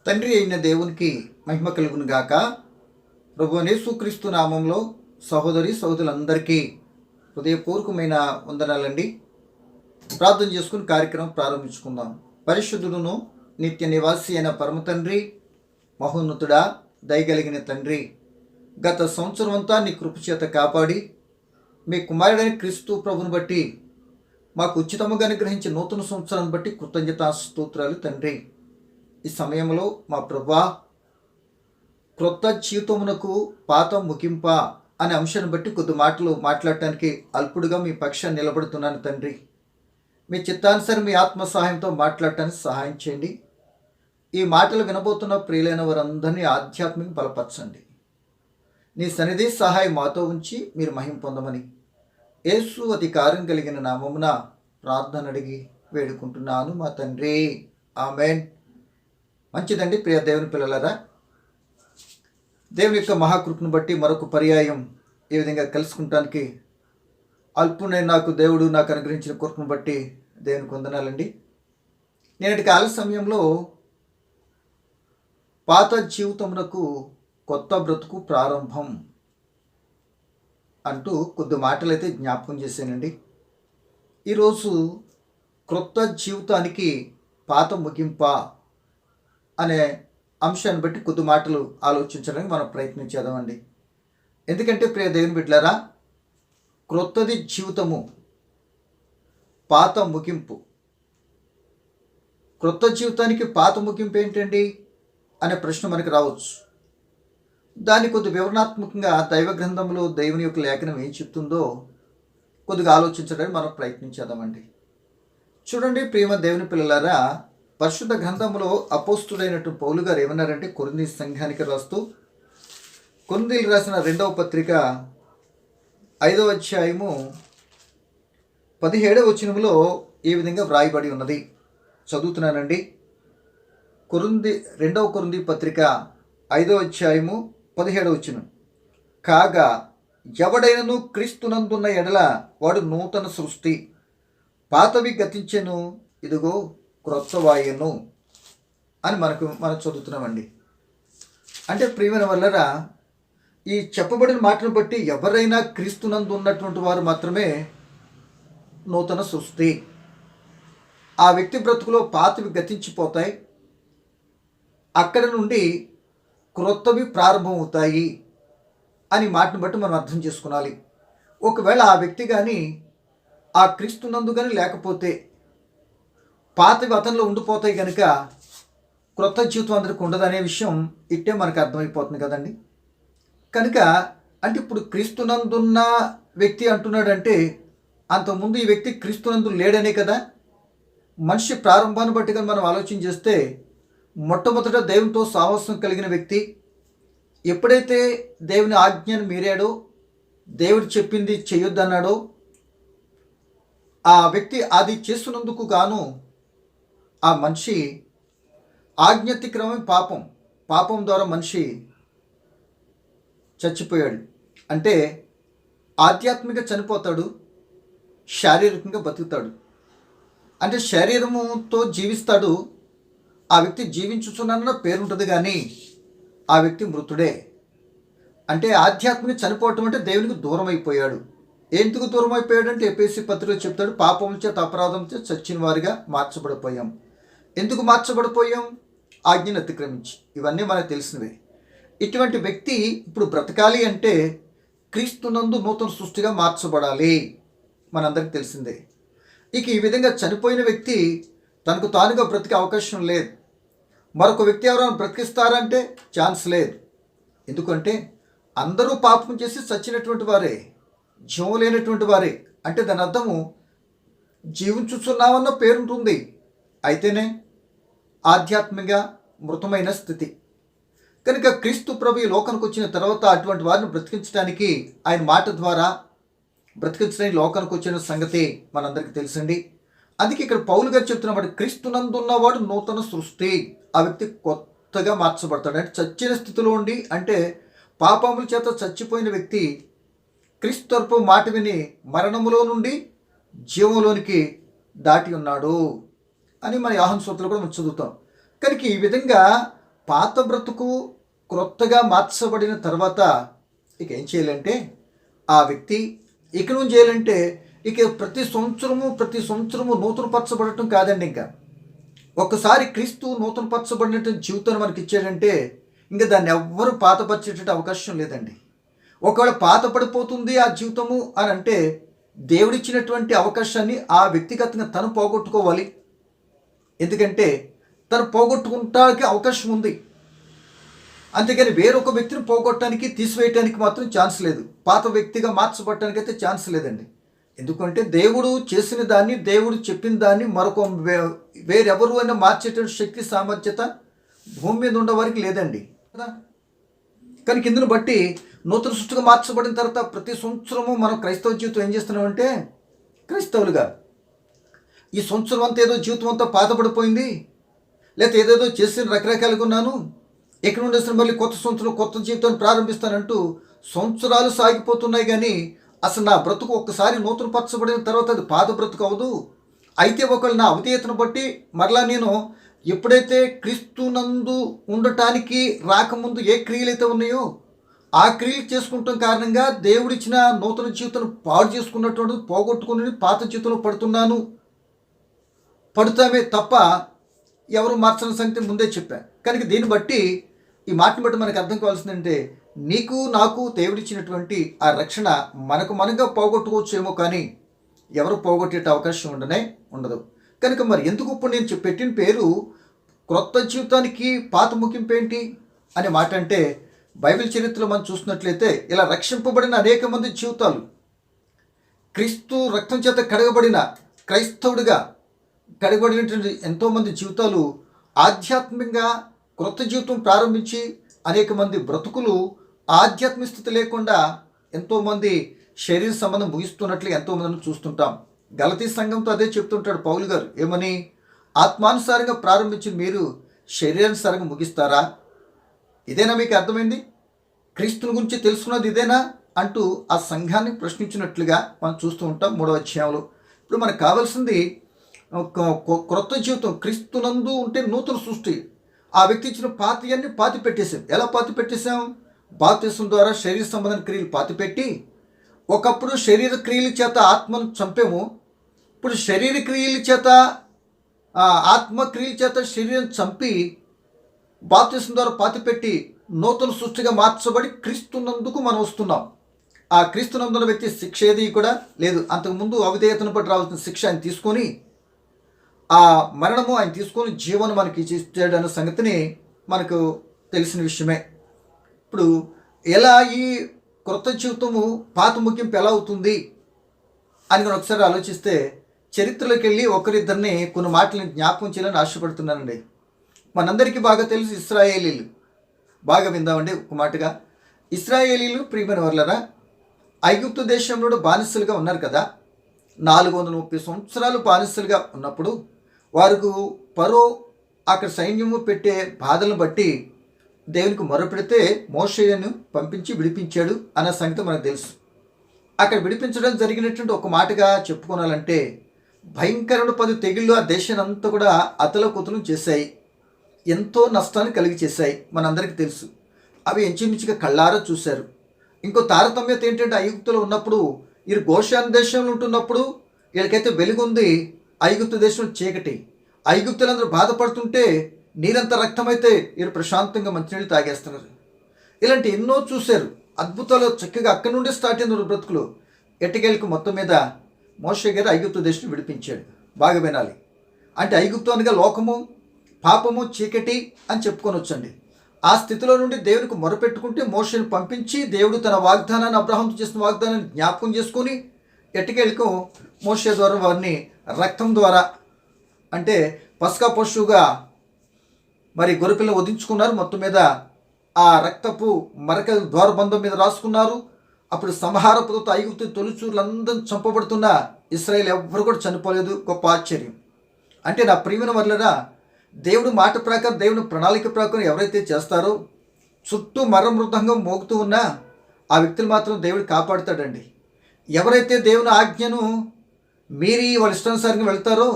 తండ్రి అయిన దేవునికి మహిమ కలుగును గాక. ప్రభువైన యేసుక్రీస్తు నామంలో సహోదరి సహోదరులందరికీ హృదయపూర్వకమైన వందనాలండి. ప్రార్థన చేసుకుని కార్యక్రమం ప్రారంభించుకుందాం. పరిశుద్ధుడును నిత్య నివాసి అయిన పరమ తండ్రి, మహోన్నతుడా, దయగలిగిన తండ్రి, గత సంవత్సరం అంతా నీ కృపచేత కాపాడి మీ కుమారుడైన క్రీస్తు ప్రభుని బట్టి మాకు ఉచితముగా అనుగ్రహించిన నూతన సంవత్సరాన్ని బట్టి కృతజ్ఞతా స్తోత్రాలు తండ్రి. ఈ సమయంలో మా ప్రభువా, క్రొత్త జీవితమునకు పాత ముగింప అనే అంశాన్ని బట్టి కొద్ది మాటలు మాట్లాడటానికి అల్పుడుగా మీ పక్షాన్ని నిలబడుతున్నాను తండ్రి. మీ చిత్తానుసారం మీ ఆత్మ సహాయంతో మాట్లాడటానికి సహాయం చేయండి. ఈ మాటలు వినబోతున్న ప్రియులైన వారందరినీ ఆధ్యాత్మిక బలపరచండి. నీ సన్నిధి సహాయం మాతో ఉంచి మీరు మహిమ పొందమని యేసు అధికారం కలిగిన నామమున ప్రార్థన అడిగి వేడుకుంటున్నాను మా తండ్రి, ఆమేన్. మంచిదండి ప్రియ దేవుని పిల్లలారా, దేవుని యొక్క మహాకృపను బట్టి మరొక పర్యాయం ఈ విధంగా కలుసుకుంటానికి అల్పునైన దేవుడు నాకు అనుగ్రహించిన కృపను బట్టి దేవునికి వందనాలండి. నేటి కాల సమయంలో పాత జీవితమునకు కొత్త బ్రతుకు ప్రారంభం అంటూ కొద్ది మాటలైతే జ్ఞాపకం చేశానండి. ఈరోజు క్రొత్త జీవితానికి పాత ముగింప అనే అంశాన్ని బట్టి కొద్ది మాటలు ఆలోచించడానికి మనం ప్రయత్నం చేద్దామండి. ఎందుకంటే ప్రియ దేవుని బిడ్డలారా, క్రొత్తది జీవితము, పాత ముగింపు. క్రొత్త జీవితానికి పాత ముగింపు ఏంటండి అనే ప్రశ్న మనకు రావచ్చు. దాన్ని కొద్ది వివరణాత్మకంగా దైవ గ్రంథంలో దేవుని యొక్క లేఖనం ఏం చెప్తుందో కొద్దిగా ఆలోచించడానికి మనం ప్రయత్నించేద్దామండి. చూడండి ప్రియమ దేవుని పిల్లలారా, పరిశుద్ధ గ్రంథంలో అపోస్తుడైనటువంటి పౌలు గారు ఏమన్నారంటే, కొరింథీ సంఘానికి రాస్తూ కొరింథీయులకు రాసిన 2వ పత్రిక 5వ అధ్యాయము 17వ వచనంలో ఈ విధంగా వ్రాయబడి ఉన్నది. చదువుతున్నానండి. 2వ కొరింథీ పత్రిక 5వ అధ్యాయము 17వ వచనం. కాగా ఎవడైనను క్రీస్తునందున్న ఎడల వాడు నూతన సృష్టి, పాతవి గతించెను, ఇదిగో క్రొత్తవాయను అని మనం చదువుతున్నామండి. అంటే ప్రియమైన వల్లరా, ఈ చెప్పబడిన మాటను బట్టి ఎవరైనా క్రీస్తునందు ఉన్నటువంటి వారు మాత్రమే నూతన సృష్టి. ఆ వ్యక్తి బ్రతుకులో పాతవి గతించిపోతాయి, అక్కడి నుండి క్రొత్తవి ప్రారంభమవుతాయి అని మాటను బట్టి మనం అర్థం చేసుకోవాలి. ఒకవేళ ఆ వ్యక్తి కానీ ఆ క్రీస్తునందు కానీ లేకపోతే పాతవి అతనిలో ఉండిపోతాయి కనుక క్రొత్త జీవితం అందరికి ఉండదనే విషయం ఇట్టే మనకు అర్థమైపోతుంది కదండి. కనుక అంటే ఇప్పుడు క్రీస్తునందున్న వ్యక్తి అంటున్నాడంటే అంతకుముందు ఈ వ్యక్తి క్రీస్తునందు లేడనే కదా. మనిషి ప్రారంభాన్ని బట్టి కానీ మనం ఆలోచన చేస్తే మొట్టమొదట దేవునితో సాహసం కలిగిన వ్యక్తి ఎప్పుడైతే దేవుని ఆజ్ఞను మీరాడో, దేవుడు చెప్పింది చేయొద్దన్నాడో, ఆ వ్యక్తి అది చేస్తున్నందుకు గాను ఆ మనిషి ఆజ్ఞాతిక్రమం పాపం ద్వారా మనిషి చచ్చిపోయాడు. అంటే ఆధ్యాత్మికంగా చనిపోతాడు, శారీరకంగా బతుకుతాడు. అంటే శరీరముతో జీవిస్తాడు, ఆ వ్యక్తి జీవించుచున్న పేరుంటుంది కానీ ఆ వ్యక్తి మృతుడే. అంటే ఆధ్యాత్మికంగా చనిపోవటం అంటే దేవునికి దూరం అయిపోయాడు. ఎందుకు దూరం అయిపోయాడు అంటే ఎఫెసీ పత్రికలో చెప్తాడు, పాపం చేత అపరాధం చేత చచ్చిన వారిగా మార్చబడిపోయాం. ఎందుకు మార్చబడిపోయాం? ఆజ్ఞను అతిక్రమించి. ఇవన్నీ మనకు తెలిసినవే. ఇటువంటి వ్యక్తి ఇప్పుడు బ్రతకాలి అంటే క్రీస్తునందు నూతన సృష్టిగా మార్చబడాలి, మనందరికీ తెలిసిందే. ఇక ఈ విధంగా చనిపోయిన వ్యక్తి తనకు తానుగా బ్రతికే అవకాశం లేదు. మరొక వ్యక్తి ఎవరైనా బ్రతికిస్తారంటే ఛాన్స్ లేదు. ఎందుకంటే అందరూ పాపం చేసి చచ్చినటువంటి వారే, జీవం లేనటువంటి వారే. అంటే దాని అర్థము జీవించుచున్నామన్న పేరుంటుంది, అయితేనే ఆధ్యాత్మికంగా మృతమైన స్థితి. కనుక క్రీస్తు ప్రభు ఈ లోకానికి వచ్చిన తర్వాత అటువంటి వారిని బ్రతికించడానికి ఆయన మాట ద్వారా బ్రతికించడానికి లోకానికి వచ్చిన సంగతి మనందరికీ తెలుసండి. అందుకే ఇక్కడ పౌలు గారు చెప్తున్నవాడు, క్రీస్తునందున్నవాడు నూతన సృష్టి. ఆ వ్యక్తి కొత్తగా మార్చబడతాడు. అంటే చచ్చిన స్థితిలో ఉండి, అంటే పాపముల చేత చచ్చిపోయిన వ్యక్తి క్రీస్తు తరపు మాట విని మరణములో నుండి జీవంలోనికి దాటి ఉన్నాడు అని మన యోహాను సువార్తలో కూడా మనం చదువుతాం. కనుక ఈ విధంగా పాత బ్రతుకు క్రొత్తగా మార్చబడిన తర్వాత ఇక ఏం చేయాలంటే ఆ వ్యక్తి ఇక నుంచి చేయాలంటే ఇక ప్రతి సంవత్సరము నూతనపరచబడటం కాదండి. ఇంకా ఒక్కసారి క్రీస్తు నూతనపరచబడినటువంటి జీవితాన్ని మనకి ఇచ్చాడంటే ఇంకా దాన్ని ఎవ్వరూ పాతపరిచేట అవకాశం లేదండి. ఒకవేళ పాత పడిపోతుంది ఆ జీవితము అని అంటే దేవుడిచ్చినటువంటి అవకాశాన్ని ఆ వ్యక్తిగతంగా తను పోగొట్టుకోవాలి. ఎందుకంటే తను పోగొట్టుకుంటానికి అవకాశం ఉంది. అంతేగాని వేరొక వ్యక్తిని పోగొట్టడానికి తీసివేయటానికి మాత్రం ఛాన్స్ లేదు. పాత వ్యక్తిగా మార్చబడటానికి అయితే ఛాన్స్ లేదండి. ఎందుకంటే దేవుడు చేసిన దాన్ని, దేవుడు చెప్పిన దాన్ని మరొక వేరెవరు అయినా మార్చేటువంటి శక్తి సామర్థ్యత భూమి మీద ఉండవారికి లేదండి కదా. కానీ కిందను బట్టి నూతన సృష్టిగా మార్చబడిన తర్వాత ప్రతి సంవత్సరము మనం క్రైస్తవ జీవితం ఏం చేస్తున్నామంటే క్రైస్తవులుగా ఈ సంవత్సరం అంతా ఏదో జీవితం అంతా పాతపడిపోయింది, లేకపోతే ఏదేదో చేసిన రకరకాలుగా ఉన్నాను, ఎక్కడ నుండి వస్తున్న మళ్ళీ కొత్త సంవత్సరం కొత్త జీవితాన్ని ప్రారంభిస్తానంటూ సంవత్సరాలు సాగిపోతున్నాయి. కానీ అసలు నా బ్రతుకు ఒక్కసారి నూతన పరచబడిన తర్వాత అది పాత బ్రతుకు అవ్వదు. అయితే ఒకవేళ నా అవధేయతను బట్టి మరలా నేను ఎప్పుడైతే క్రీస్తునందు ఉండటానికి రాకముందు ఏ క్రియలు అయితే ఉన్నాయో ఆ క్రియలు చేసుకుంటాం కారణంగా దేవుడిచ్చిన నూతన జీవితాన్ని పాడు చేసుకున్నటువంటి పోగొట్టుకుని పాత జీవితంలో పడుతామే తప్ప ఎవరు మార్చని సంగతి ముందే చెప్పాను. కనుక దీన్ని బట్టి ఈ మాటను బట్టి మనకు అర్థం కావాల్సిందంటే నీకు నాకు దేవుడిచ్చినటువంటి ఆ రక్షణ మనగా పోగొట్టుకోవచ్చేమో, కానీ ఎవరు పోగొట్టే అవకాశం ఉండదు. కనుక మరి ఎందుకు ఇప్పుడు నేను పెట్టిన పేరు క్రొత్త జీవితానికి పాత ముగింపు ఏంటి అనే మాట అంటే బైబిల్ చరిత్రలో మనం చూసినట్లయితే ఇలా రక్షింపబడిన అనేక మంది జీవితాలు, క్రీస్తు రక్తం చేత కడగబడిన క్రైస్తవుడిగా కడగబడినటువంటి ఎంతోమంది జీవితాలు ఆధ్యాత్మికంగా క్రొత్త జీవితం ప్రారంభించి అనేక మంది బ్రతుకులు ఆధ్యాత్మిక స్థితి లేకుండా ఎంతోమంది శరీర సంబంధం ముగిస్తున్నట్లు ఎంతోమందిని చూస్తుంటాం. గలతీ సంఘంతో అదే చెప్తుంటాడు పౌలు గారు. ఏమని? ఆత్మానుసారంగా ప్రారంభించి మీరు శరీరానుసారంగా ముగిస్తారా? ఇదేనా మీకు అర్థమైంది? క్రీస్తుని గురించి తెలుసుకున్నది ఇదేనా అంటూ ఆ సంఘాన్ని ప్రశ్నించినట్లుగా మనం చూస్తూ ఉంటాం 3వ అధ్యాయంలో. ఇప్పుడు మనకు కావాల్సింది క్రొత్త జీవితం. క్రీస్తునందు ఉంటే నూతన సృష్టి. ఆ వ్యక్తి ఇచ్చిన పాతియన్ని పాతి పెట్టేశాం. ఎలా పాతి పెట్టేశాం? బాప్తిసం ద్వారా శరీర సంబంధం క్రియలు పాతిపెట్టి, ఒకప్పుడు శరీర క్రియల చేత ఆత్మను చంపేము, ఇప్పుడు శరీర క్రియల చేత ఆత్మక్రియల చేత శరీరం చంపి బాప్తిసం ద్వారా పాతిపెట్టి నూతన సృష్టిగా మార్చబడి క్రీస్తునందుకు మనం వస్తున్నాం. ఆ క్రీస్తునందున్న వ్యక్తి శిక్ష ఏది కూడా లేదు. అంతకుముందు అవిధేయతను బట్టి రావాల్సిన శిక్ష ఆయన తీసుకొని, ఆ మరణము ఆయన తీసుకొని జీవనం మనకి ఇచ్చాడు అనే సంగతిని మనకు తెలిసిన విషయమే. ఇప్పుడు ఎలా ఈ క్రొత్త జీవితము పాత ముగింపు ఎలా అవుతుంది అని నేను ఒకసారి ఆలోచిస్తే చరిత్రలోకి వెళ్ళి ఒకరిద్దరిని కొన్ని మాటలను జ్ఞాపకం చేయాలని ఆశపడుతున్నానండి. మనందరికీ బాగా తెలుసు ఇశ్రాయేలీలు. బాగా విందామండి ఒక మాటగా. ఇశ్రాయేలీలు ప్రియమైన వర్లరా ఐగుప్తు దేశంలో బానిసలుగా ఉన్నారు కదా. 430 సంవత్సరాలు బానిసలుగా ఉన్నప్పుడు వారికి ఫరో అక్కడ సైన్యము పెట్టే బాధలను బట్టి దేవునికి మొరపెడితే మోషేను పంపించి విడిపించాడు అన్న సంగతి మనకు తెలుసు. అక్కడ విడిపించడం జరిగినటువంటి ఒక మాటగా చెప్పుకోవాలంటే భయంకరమైన 10 తెగుళ్ళు ఆ దేశాన్ని అంతా కూడా అతలకుతలం చేశాయి. ఎంతో నష్టాన్ని కలిగి చేశాయి. మనందరికీ తెలుసు. అవి ఎంచుమించుగా కళ్ళారా చూశారు. ఇంకో తారతమ్యత ఏంటంటే ఐగుప్తులో ఉన్నప్పుడు వీరు గోషాన్ దేశంలో ఉంటున్నప్పుడు వీళ్ళకైతే వెలుగుంది, ఐగుప్తు దేశం చీకటి. ఐగుప్తులందరూ బాధపడుతుంటే నీరంతా రక్తమైతే వీరు ప్రశాంతంగా మంచినీళ్ళు తాగేస్తున్నారు. ఇలాంటి ఎన్నో చూశారు. అద్భుతాలు చక్కగా అక్కడి నుండి స్టార్ట్ అయిన బ్రతుకులు. ఎట్టకేలకు మొత్తం మీద మోషే గారు ఐగుప్తు దేశం విడిపించాడు. బాగా వినాలి. అంటే ఐగుప్తు అనగా లోకము, పాపము, చీకటి అని చెప్పుకొని వచ్చండి. ఆ స్థితిలో నుండి దేవునికి మొరపెట్టుకుంటే మోషేను పంపించి దేవుడు తన వాగ్దానాన్ని, అబ్రహాంతో చేసిన వాగ్దానాన్ని జ్ఞాపకం చేసుకొని ఎట్టకేలకు మోషే ద్వారా వారిని రక్తం ద్వారా అంటే పస్కా పశువుగా మరి గొర్రెపిల్లని వధించుకున్నారు. మొత్తం మీద ఆ రక్తపు మరక ద్వారబంధం మీద రాసుకున్నారు. అప్పుడు సంహారపుతో ఐగుప్తు తొలిచూరులందరూ చంపబడుతున్న ఇశ్రాయేల్ ఎవ్వరు కూడా చనిపోలేదు. గొప్ప ఆశ్చర్యం. అంటే నా ప్రియమైన వర్లరా దేవుడు మాట ప్రకారం, దేవుని ప్రణాళిక ప్రకారం ఎవరైతే చేస్తారో చుట్టూ మరణమృతంగా మోగుతూ ఉన్నా ఆ వ్యక్తులు మాత్రం దేవుడు కాపాడుతాడండి. ఎవరైతే దేవుని ఆజ్ఞను మీరి వాళ్ళ ఇష్టానుసారంగా వెళ్తారో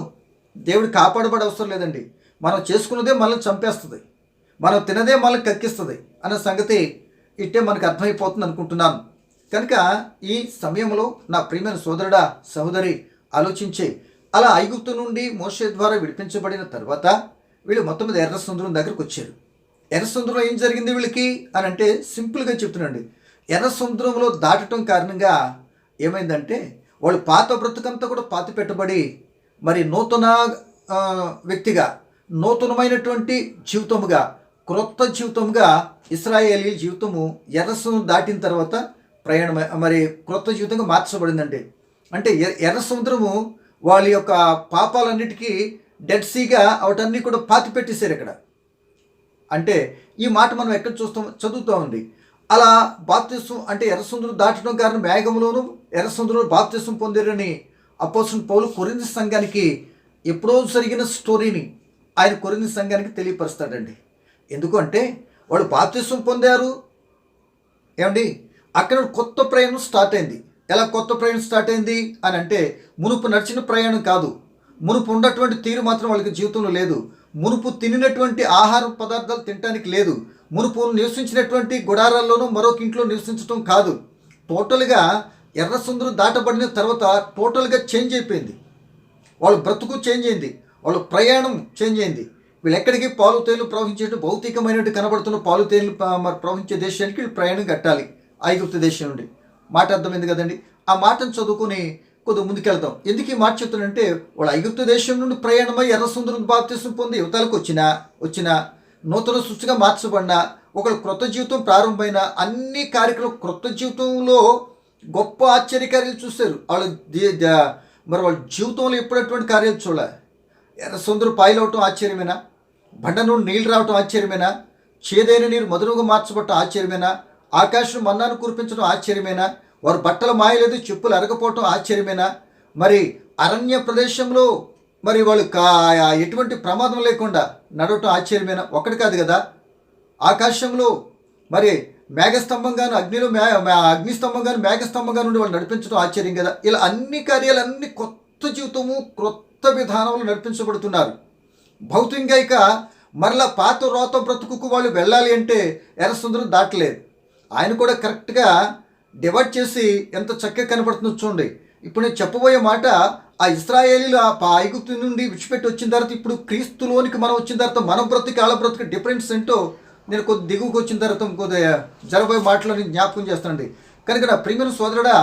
దేవుడు కాపాడబడే అవసరం లేదండి. మనం చేసుకున్నదే మనల్ని చంపేస్తుంది, మనం తినదే మనల్ని కక్కిస్తుంది అన్న సంగతి ఇట్టే మనకు అర్థమైపోతుంది అనుకుంటున్నాను. కనుక ఈ సమయంలో నా ప్రియమైన సోదరుడా సహోదరి ఆలోచించే, అలా ఐగుప్తు నుండి మోషే ద్వారా విడిపించబడిన తర్వాత వీళ్ళు మొత్తం మీద ఎర్ర సముద్రం దగ్గరకు వచ్చారు. ఎర్ర సముద్రంలో ఏం జరిగింది వీళ్ళకి అని అంటే సింపుల్గా చెప్తున్నాండి. ఎర్ర సముద్రంలో దాటడం కారణంగా ఏమైందంటే వాళ్ళు పాత బ్రతుకంతా కూడా పాతి పెట్టబడి మరి నూతన వ్యక్తిగా, నూతనమైనటువంటి జీవితముగా, క్రొత్త జీవితంగా ఇశ్రాయేలీ జీవితము ఎర్ర సముద్రం దాటిన తర్వాత ప్రయాణం మరి క్రొత్త జీవితంగా మార్చబడిందండి. అంటే ఎర్ర సముద్రము వాళ్ళ యొక్క పాపాలన్నిటికీ డెడ్ సీగా వాటన్నీ కూడా పాతి పెట్టేశారు ఇక్కడ. అంటే ఈ మాట మనం ఎక్కడ చదువుతూ ఉంది. అలా బాప్తిసం అంటే ఎర్ర సముద్రం దాటడం కారణం మేఘంలోను ఎర్ర సముద్రంలో బాప్తిసం పొందారని అపోస్తలుడైన పౌలు కొరింథీ సంఘానికి ఎప్పుడో జరిగిన స్టోరీని ఆయన కొరింథీ సంఘానికి తెలియపరుస్తాడండి. ఎందుకంటే వాళ్ళు బాప్తిసం పొందారు ఏమండి, అక్కడ కొత్త ప్రయాణం స్టార్ట్ అయింది. ఎలా కొత్త ప్రయాణం స్టార్ట్ అయింది అని అంటే మునుపు నడిచిన ప్రయాణం కాదు, మునుపు ఉన్నటువంటి తీరు మాత్రం వాళ్ళకి జీవితంలో లేదు, మునుపు తినినటువంటి ఆహార పదార్థాలు తినడానికి లేదు, మునుపు నివసించినటువంటి గుడారాల్లోనూ మరొక ఇంట్లో నివసించడం కాదు. టోటల్గా ఎర్ర సముద్రం దాటబడిన తర్వాత టోటల్గా చేంజ్ అయిపోయింది. వాళ్ళ బ్రతుకు చేంజ్ అయింది, వాళ్ళ ప్రయాణం చేంజ్ అయింది. వీళ్ళు ఎక్కడికి పాలు తేలు ప్రవహించేట్టు భౌతికమైనట్టు కనబడుతున్న పాలు తేలు ప్రవహించే దేశానికి వీళ్ళు ప్రయాణం కట్టాలి ఐగుప్తు దేశం నుండి. మాట అర్థమైంది కదండి. ఆ మాటను చదువుకొని కొద్దిగా ముందుకెళ్తాం. ఎందుకు ఈ మాట చెప్తానంటే వాళ్ళు ఐగుప్తు దేశం నుండి ప్రయాణమై ఎర్ర సముద్రం బాప్తిసం పొంది యువతలకు వచ్చిన నూతన సృష్టిగా మార్చబడిన ఒకళ్ళు క్రొత్త జీవితం ప్రారంభమైన అన్ని కార్యక్రమం క్రొత్త జీవితంలో గొప్ప ఆశ్చర్యకార్యాలు చూశారు వాళ్ళు. మరి వాళ్ళ జీవితంలో ఎప్పుడటువంటి కార్యాలు చూడాలి. ఎర్ర సముద్రం పాయలవటం ఆశ్చర్యమేనా? బండ నుండి నీళ్ళు రావటం ఆశ్చర్యమేనా? చేదైన నీరు మధురంగా మార్చబడటం ఆశ్చర్యమేనా? ఆకాశం మన్నాను కురిపించడం ఆశ్చర్యమేనా? వారు బట్టలు మాయలేదు, చెప్పులు అరగపోవటం ఆశ్చర్యమేనా? మరి అరణ్య ప్రదేశంలో మరి వాళ్ళు ఎటువంటి ప్రమాదం లేకుండా నడవటం ఆశ్చర్యమేనా? ఒకటి కాదు కదా. ఆకాశంలో మరి మేఘస్తంభంగాను అగ్నిస్తంభంగాను మేఘస్తంభంగా నుండి వాళ్ళు నడిపించడం ఆశ్చర్యం కదా. ఇలా అన్ని కార్యాలు అన్ని కొత్త జీవితము క్రొత్త విధానంలో నడిపించబడుతున్నారు. భౌతికంగా ఇక మరలా పాత రోత బ్రతుకుకు వాళ్ళు వెళ్ళాలి అంటే ఎర్ర సముద్రం దాటలేదు. ఆయన కూడా కరెక్ట్గా డివైడ్ చేసి ఎంత చక్కగా కనపడుతుందో చూడండి. ఇప్పుడు నేను చెప్పబోయే మాట ఆ ఇశ్రాయేలీలు ఆ ఐగుప్తు నుండి విడిచిపెట్టి వచ్చిన తర్వాత ఇప్పుడు క్రీస్తులోనికి మనం వచ్చిన తర్వాత మన బ్రతుకు వాళ్ళ బ్రతుకు డిఫరెన్స్ ఏంటో నేను కొద్ది దిగువకు వచ్చిన తర్వాత కొద్దిగా జరబోయే మాటలని జ్ఞాపకం చేస్తానండి. కనుక నా ప్రియమైన సోదరుడా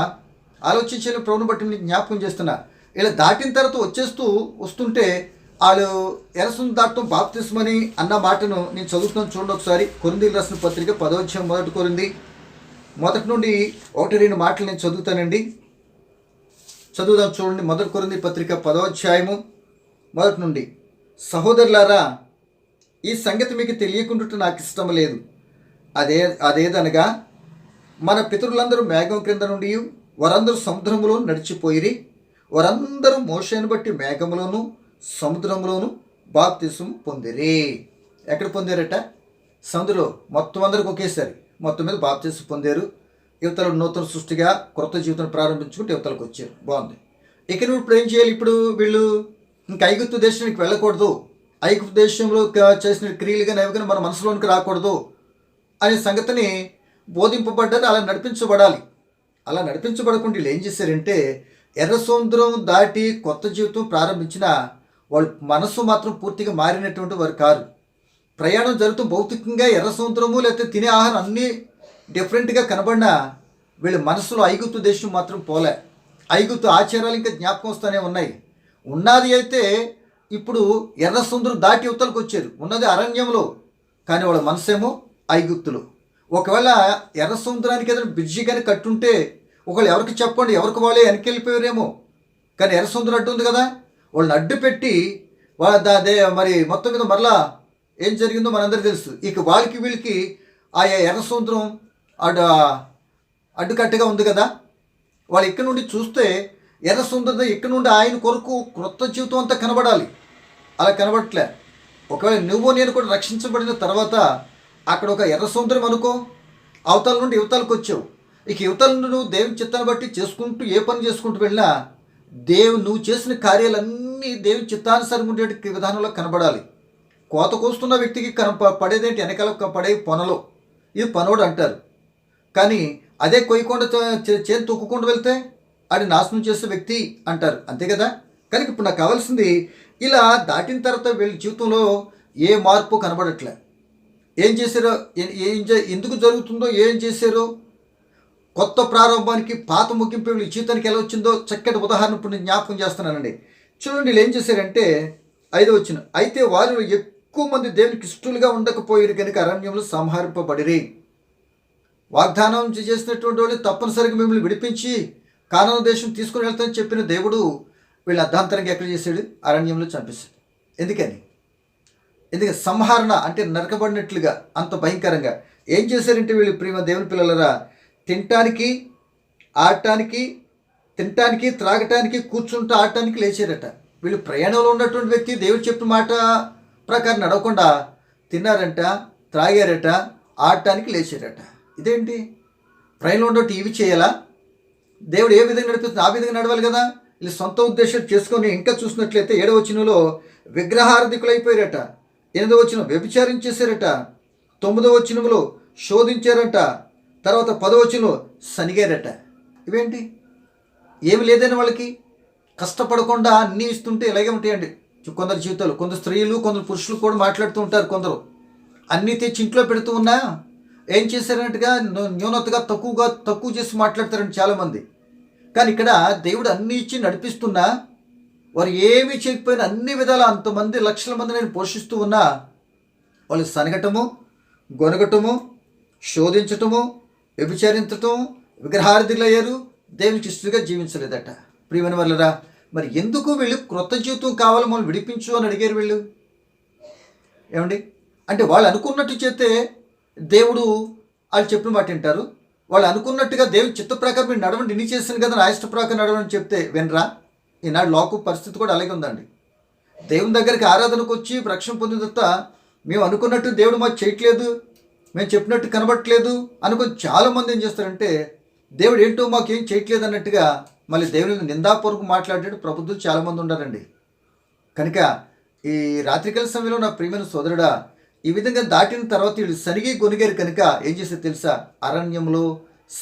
ఆలోచించని ప్రభుని బట్టి నేను జ్ఞాపకం చేస్తున్నా. ఇలా దాటిన తర్వాత వస్తుంటే వాళ్ళు ఎర్రసముద్రం దాటడం బాప్తిస్మని అన్న మాటను నేను చదువుతున్నాను చూడండి ఒకసారి. కొరింథీయులకు రాసిన పత్రిక 10వ అధ్యాయం 1 కొరింథీ 1 నుండి 1-2 మాటలు నేను చదువుతానండి. చదువుదాం చూడండి. 1 కొరింథీ పత్రిక 10వ అధ్యాయము 1 నుండి. సహోదరులారా, ఈ సంగతి మీకు తెలియకుండా నాకు ఇష్టం లేదు. అదేదనగా మన పితరులందరూ మేఘం క్రింద నుండి వారందరూ సముద్రములో నడిచిపోయిరి. వారందరూ మోషేను బట్టి మేఘములోను సముద్రంలోను బాప్తిసం పొందిరి. ఎక్కడ పొందారట? సముద్రంలో. మొత్తం అందరికి ఒకేసారి మొత్తం మీద బాప్తిసం పొందారు. యువతలు నూతన సృష్టిగా క్రొత్త జీవితం ప్రారంభించుకుంటే యువతలకు వచ్చారు. బాగుంది. ఇక నువ్వు ఇప్పుడు ఏం చేయాలి? ఇప్పుడు వీళ్ళు ఇంకా ఐగుప్తు దేశానికి వెళ్ళకూడదు, ఐగుప్తు దేశంలో చేసిన క్రియలుగా నవ్వుగా మన మనసులోనికి రాకూడదు అనే సంగతిని బోధింపబడ్డారు. అలా నడిపించబడాలి. అలా నడిపించబడకుండా వీళ్ళు ఏం చేశారంటే ఎర్ర సముద్రం దాటి కొత్త జీవితం ప్రారంభించిన వాళ్ళు మనసు మాత్రం పూర్తిగా మారినటువంటి వారు కారు. ప్రయాణం జరుగుతూ భౌతికంగా ఎర్ర సముద్రము లేకపోతే తినే ఆహారం అన్నీ డిఫరెంట్గా కనబడినా వీళ్ళ మనసులో ఐగుప్తు దేశం మాత్రం పోలే. ఐగుప్తు ఆచారాలు ఇంకా జ్ఞాపకం వస్తూనే ఉన్నాయి. ఉన్నది అయితే ఇప్పుడు ఎర్ర సముద్రం దాటి యువతలకు వచ్చారు. ఉన్నది అరణ్యంలో, కానీ వాళ్ళ మనసేమో ఐగుప్తులో. ఒకవేళ ఎర్ర సముద్రానికి ఏదైనా బ్రిడ్జి కానీ కట్టుంటే ఒకళ్ళు ఎవరికి చెప్పండి, ఎవరికి వాళ్ళే వెనక్కి వెళ్ళిపోయారేమో. కానీ ఎర్ర సముద్రం అడ్డు ఉంది కదా, వాళ్ళని అడ్డు పెట్టి మరి మొత్తం మీద మరలా ఏం జరిగిందో మనందరికీ తెలుసు. ఇక వాళ్ళకి వీళ్ళకి ఆయా ఎర్ర సముద్రం అడ్డుకట్టగా ఉంది కదా. వాళ్ళు ఇక్కడ నుండి చూస్తే ఎర్ర సముద్రం ఇక్కడ నుండి ఆయన కొరకు క్రొత్త జీవితం అంతా కనబడాలి. అలా కనబడట్లే. ఒకవేళ నువ్వు నేను కూడా రక్షించబడిన తర్వాత అక్కడ ఒక ఎర్ర సముద్రం అనుకో, అవతల నుండి యువతలకు వచ్చావు. ఇక యువతల నుండి నువ్వు దేవుని చిత్తాన్ని బట్టి చేసుకుంటూ ఏ పని చేసుకుంటూ వెళ్ళినా నువ్వు చేసిన కార్యాలన్నీ దేవుని చిత్తానుసారంగా ఉండే విధానంలో కనబడాలి. కోత కోస్తున్న వ్యక్తికి పడేదేంటి, వెనకాల పడే పొనలో, ఇది పనోడు అంటారు. కానీ అదే కొయ్యకుండా చేను తొక్కుకుండా వెళ్తే అది నాశనం చేసే వ్యక్తి అంటారు, అంతే కదా. కానీ ఇప్పుడు నాకు కావాల్సింది, ఇలా దాటిన తర్వాత వీళ్ళ జీవితంలో ఏ మార్పు కనబడట్లే. ఏం చేశారో, ఎందుకు జరుగుతుందో, ఏం చేశారో, కొత్త ప్రారంభానికి పాత ముగింపు వీళ్ళ జీవితానికి ఎలా వచ్చిందో చక్కటి ఉదాహరణ ఇప్పుడు నేను జ్ఞాపకం చేస్తున్నానండి. చూడండి, వీళ్ళు ఏం చేశారంటే 5వ వచనం, అయితే వారు ఎక్కువ మంది దేవునికి ఇష్టలుగా ఉండకపోయారు కనుక అరణ్యంలో సంహరింపబడిరి. వాగ్దానం చేసినటువంటి వాళ్ళు తప్పనిసరిగా మిమ్మల్ని విడిపించి కానాను దేశం తీసుకుని వెళ్తానని చెప్పిన దేవుడు వీళ్ళు అర్ధాంతరంగా ఎక్కడ చేశాడు, అరణ్యంలో చంపేశాడు. ఎందుకని సంహరణ అంటే నరకబడినట్లుగా, అంత భయంకరంగా. ఏం చేశారంటే వీళ్ళు ప్రేమ దేవుని పిల్లలరా, తినటానికి త్రాగటానికి కూర్చుంటూ ఆడటానికి లేచారట. వీళ్ళు ప్రయాణంలో ఉన్నటువంటి వ్యక్తి దేవుడు చెప్పిన మాట ప్రకారం నడవకుండా తిన్నారంట, త్రాగారట, ఆడటానికి లేచారట. ఇదేంటి, ప్రయాణంలో ఉండవు టీవీ చేయాలా? దేవుడు ఏ విధంగా నడిపిస్తుంది ఆ విధంగా నడవాలి కదా. వీళ్ళు సొంత ఉద్దేశాలు చేసుకొని ఇంకా చూసినట్లయితే 7వ వచనంలో విగ్రహార్థికులైపోయారట, 8వ వచనం వ్యభిచారించేశారట, 9వ వచనంలో శోధించారట, తర్వాత 10వ వచనంలో సనిగారట. ఇవేంటి, ఏమి లేదని వాళ్ళకి కష్టపడకుండా అన్నీ ఇస్తుంటే ఇలాగే ఉంటాయండి కొందరు జీవితాలు. కొందరు స్త్రీలు, కొందరు పురుషులు కూడా మాట్లాడుతూ ఉంటారు. కొందరు అన్నీ తెచ్చి ఇంట్లో పెడుతూ ఉన్నా ఏం చేశారన్నట్టుగా న్యూనతగా తక్కువ చేసి మాట్లాడతారండి చాలామంది. కానీ ఇక్కడ దేవుడు అన్నీ ఇచ్చి నడిపిస్తున్నా, వారు ఏమీ చేయకపోయినా అన్ని విధాల అంతమంది లక్షల మంది నేను పోషిస్తూ ఉన్నా వాళ్ళు సనగటము, గొనగటము, శోధించటము, వ్యభిచారించటం, విగ్రహార్థులయ్యారు, దేవునికి ఇష్టంగా జీవించలేదట. ప్రియమైన వాళ్ళరా, మరి ఎందుకు వీళ్ళు క్రొత్త జీవితం కావాలి మనం విడిపించు అని అడిగారు వీళ్ళు? ఏమండి, అంటే వాళ్ళు అనుకున్నట్టు చేస్తే దేవుడు వాళ్ళు చెప్పిన మాట వింటారు. వాళ్ళు అనుకున్నట్టుగా దేవుని చిత్త ప్రకారం మీరు నడవండి, ఇన్ని చేశాను కదా నా ఇష్ట ప్రకారం నడవని చెప్తే వినరా? ఈనాడు లోక పరిస్థితి కూడా అలాగే ఉందండి. దేవుని దగ్గరికి ఆరాధనకు వచ్చి రక్షణ పొందిన తర్వాత మేము అనుకున్నట్టు దేవుడు మాకు చేయట్లేదు, మేము చెప్పినట్టు కనబట్టలేదు అనుకుని చాలామంది ఏం చేస్తారంటే దేవుడు ఏంటో మాకు ఏం చేయట్లేదు అన్నట్టుగా మళ్ళీ దేవుని నిందాపూర్వకం మాట్లాడేటట్టు ప్రబుద్ధులు చాలామంది ఉన్నారండి. కనుక ఈ రాత్రికాల సమయంలో నా ప్రియమైన సోదరుడా, ఈ విధంగా దాటిన తర్వాత వీళ్ళు సరిగి కొనిగారు కనుక ఏం చేసేది తెలుసా, అరణ్యంలో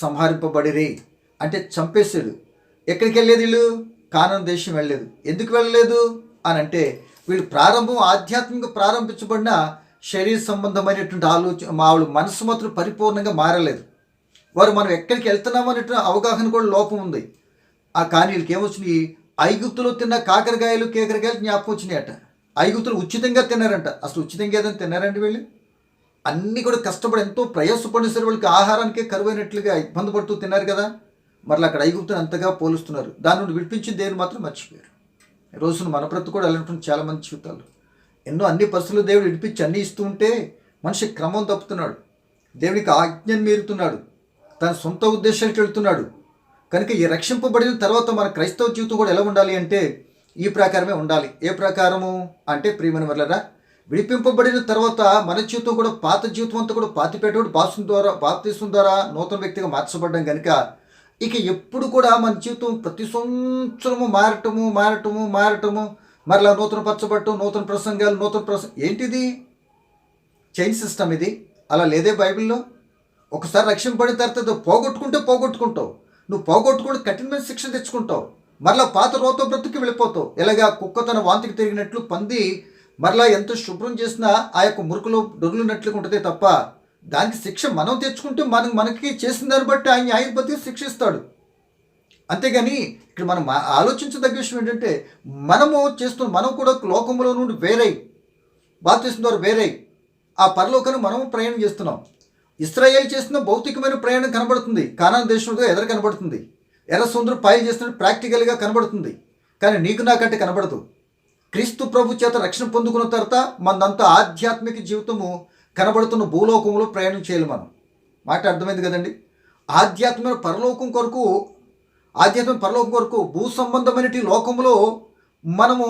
సంహరింపబడిరి అంటే చంపేశాడు. ఎక్కడికి వెళ్ళేది వీళ్ళు? కానాను దేశం వెళ్ళలేదు. ఎందుకు వెళ్ళలేదు అని అంటే వీళ్ళు ఆధ్యాత్మికంగా ప్రారంభించబడిన శరీర సంబంధమైనటువంటి వాళ్ళు మనసు మాత్రం పరిపూర్ణంగా మారలేదు. వారు మనం ఎక్కడికి వెళ్తున్నాం అనేటువంటి అవగాహన కూడా లోపం ఉంది. కానీ వీళ్ళకి ఏమొచ్చినాయి, ఐగుప్తులో తిన్న కాకరకాయలు కేకరకాయలు జ్ఞాపకం వచ్చినాయట. ఐగుప్తులు ఉచితంగా తిన్నారంట. అసలు ఉచితంగా ఏదైనా తిన్నారండి వీళ్ళు? అన్నీ కూడా కష్టపడి ఎంతో ప్రయాసపడిన వాళ్ళకి ఆహారానికే కరువైనట్లుగా ఇబ్బంది పడుతూ తిన్నారు కదా. మరలా అక్కడ ఐగుప్తుని అంతగా పోలుస్తున్నారు. దాని నుండి విడిపించి దేవుని మాత్రం మర్చిపోయారు. రోజున మన బ్రతుకు కూడా వెళ్ళినటువంటి చాలా మంది జీవితాలు ఎన్నో అన్ని పరిస్థితులు దేవుడు విడిపించి అన్నీ ఇస్తూ ఉంటే మనిషి క్రమం తప్పుతున్నాడు, దేవునికి ఆజ్ఞను మీరుతున్నాడు, తన సొంత ఉద్దేశాలకు వెళ్తున్నాడు. కనుక ఈ రక్షింపబడిన తర్వాత మన క్రైస్తవ జీవితం కూడా ఎలా ఉండాలి అంటే ఈ ప్రకారమే ఉండాలి. ఏ ప్రకారము అంటే ప్రియమైన వల్లరా, విడిపింపబడిన తర్వాత మన జీవితం కూడా పాత జీవితం అంతా కూడా పాతిపెట్టుడు బాప్తిసం ద్వారా నూతన వ్యక్తిగా మార్చబడ్డం కనుక ఇక ఎప్పుడు కూడా మన జీవితం ప్రతి సంవత్సరము మారటము మరలా నూతన పరచబడటం, నూతన ప్రసంగాలు, ఏంటిది చైన్ సిస్టమ్ ఇది? అలా లేదే బైబిల్లో. ఒకసారి రక్షింపబడిన తర్వాత పోగొట్టుకుంటావు. నువ్వు పోగొట్టుకుంటే కఠినమైన శిక్షణ తెచ్చుకుంటావు. మరలా పాత రోత బ్రతుకి వెళ్ళిపోతావు. ఎలాగా కుక్క తన వాంతికి తిరిగినట్లు పంది మరలా ఎంత శుభ్రం చేసినా ఆ యొక్క మురుకులో డొర్లున్నట్లుగా ఉంటుంది తప్ప దానికి శిక్ష మనం తెచ్చుకుంటే మనకి చేసిన దాన్ని బట్టి ఆయన బతికి శిక్షిస్తాడు. అంతేగాని ఇక్కడ మనం ఆలోచించదగ్గ విషయం ఏంటంటే మనం కూడా లోకంలో నుండి వేరై బాప్తిసం ద్వారా వేరై ఆ పరలోకాన్ని మనము ప్రయాణం చేస్తున్నాం. ఇశ్రాయేలు చేసిన భౌతికమైన ప్రయాణం కనబడుతుంది, కానాను దేశంలో ఎదురు కనబడుతుంది, ఎర్ర సముద్రం పాయలు చేస్తున్నట్టు ప్రాక్టికల్గా కనబడుతుంది. కానీ నీకు నాకంటే కనబడదు. క్రీస్తు ప్రభు చేత రక్షణ పొందుకున్న తర్వాత మనంతా ఆధ్యాత్మిక జీవితము కనబడుతున్న భూలోకంలో ప్రయాణం చేయాలి మనం. మాట అర్థమైంది కదండి. ఆధ్యాత్మిక పరలోకం కొరకు భూ సంబంధమైన లోకంలో మనము